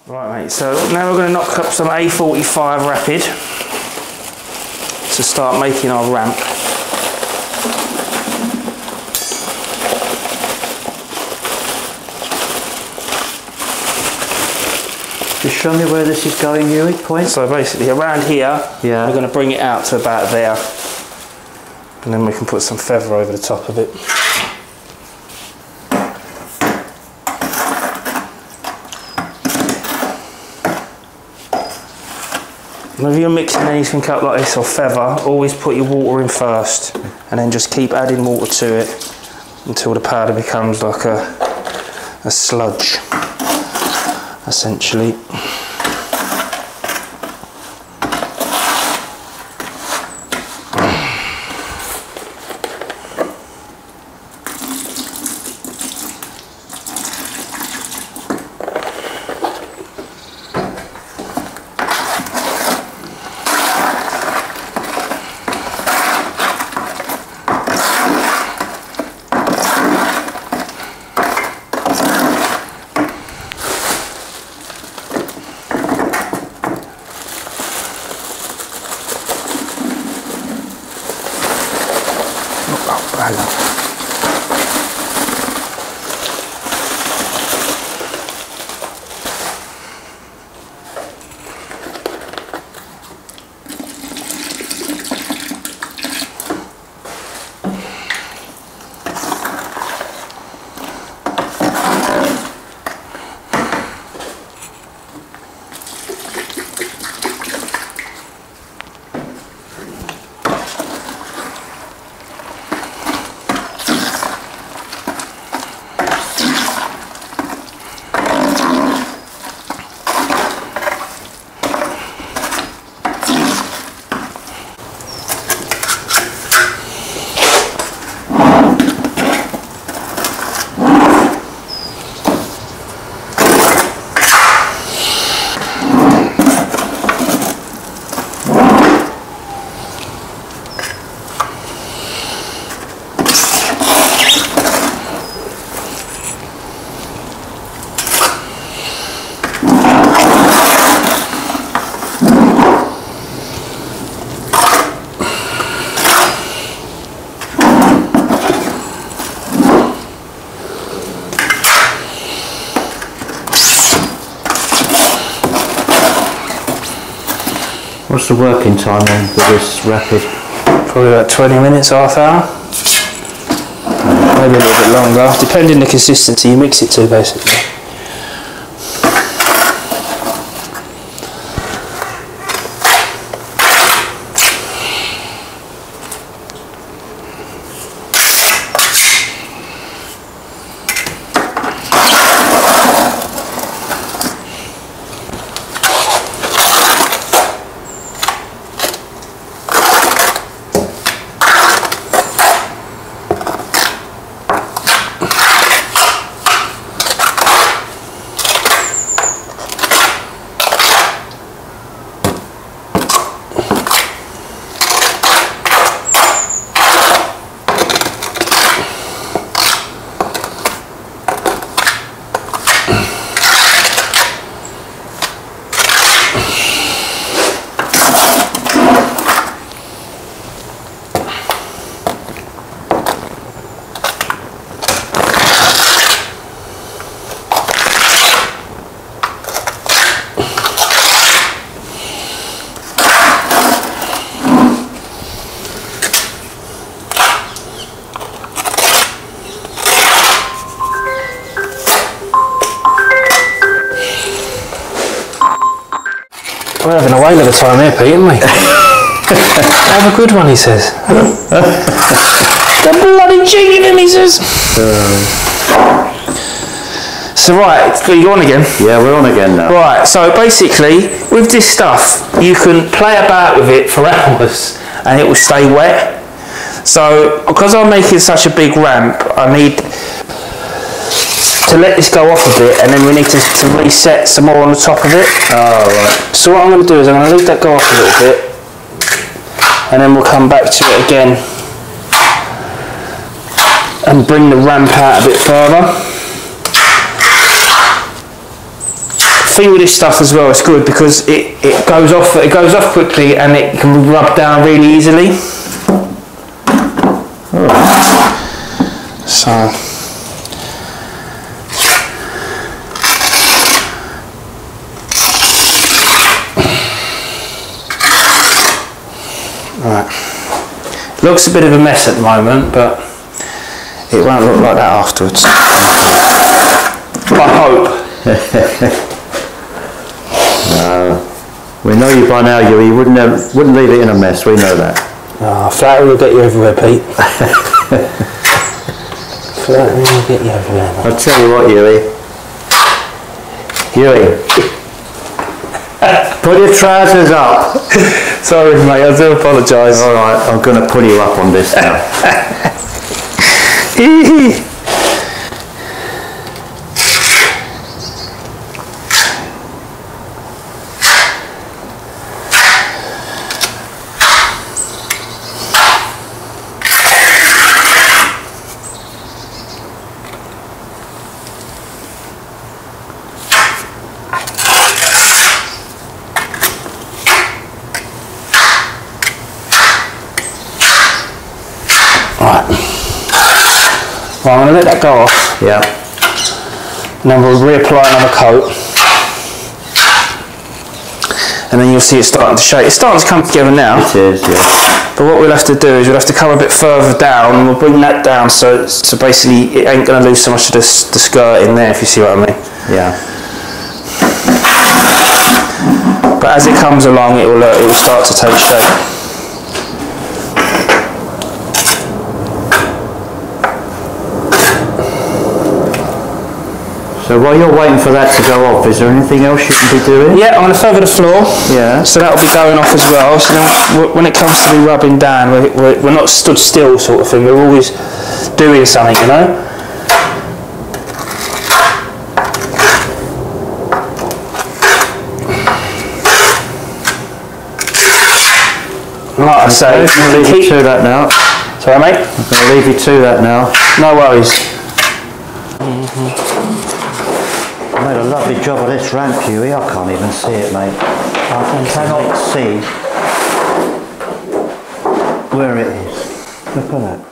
Right mate, so now we're going to knock up some A45 rapid to start making our ramp. Just show me where this is going, Hughie, point. So basically around here, yeah, we're going to bring it out to about there. And then we can put some feather over the top of it. Whenever you're mixing anything up like this or feather, always put your water in first and then just keep adding water to it until the powder becomes like a sludge, essentially. What's the working time on for this rapid? Probably about 20 minutes, half hour. Maybe a little bit longer, depending on the consistency you mix it to basically. We're having a whale of a time here, Pete, aren't we? Have a good one, he says. The bloody chicken, he says. So right, are you on again? Yeah, we're on again now. Right, so basically, with this stuff, you can play about with it for hours and it will stay wet. So, because I'm making such a big ramp, I need to let this go off a bit, and then we need to reset some more on the top of it. Oh, right. So what I'm going to do is I'm going to leave that go off a little bit, and then we'll come back to it again and bring the ramp out a bit further. thing with this stuff as well, it's good because it goes off quickly and it can rub down really easily. So right, looks a bit of a mess at the moment, but it won't look like that afterwards. I hope. No, we know you by now, Hughie. You wouldn't leave it in a mess. We know that. Flattery will get you everywhere, Pete. Flattery will get you everywhere, mate. I'll tell you what, Hughie, put your trousers up. Sorry, mate. I do apologise. All right, I'm going to pull you up on this now. Well, I'm going to let that go off. Yeah. And then we'll reapply another coat. And then you'll see it starting to shake. It's starting to come together now. It is, yeah. But what we'll have to do is we'll have to come a bit further down and we'll bring that down so basically it ain't going to lose so much of the skirt in there, if you see what I mean. Yeah. But as it comes along, it will start to take shape. So while you're waiting for that to go off, is there anything else you can be doing? Yeah, I'm going to feather the floor. Yeah. So that'll be going off as well. So then when it comes to be rubbing down, we're not stood still sort of thing. We're always doing something, you know. Like I say, I'm going to leave you to that now. Sorry, mate? I'm going to leave you to that now. No worries. I made a lovely job of this ramp, Hughie. I can't even see it, mate. I cannot see where it is. Look at that.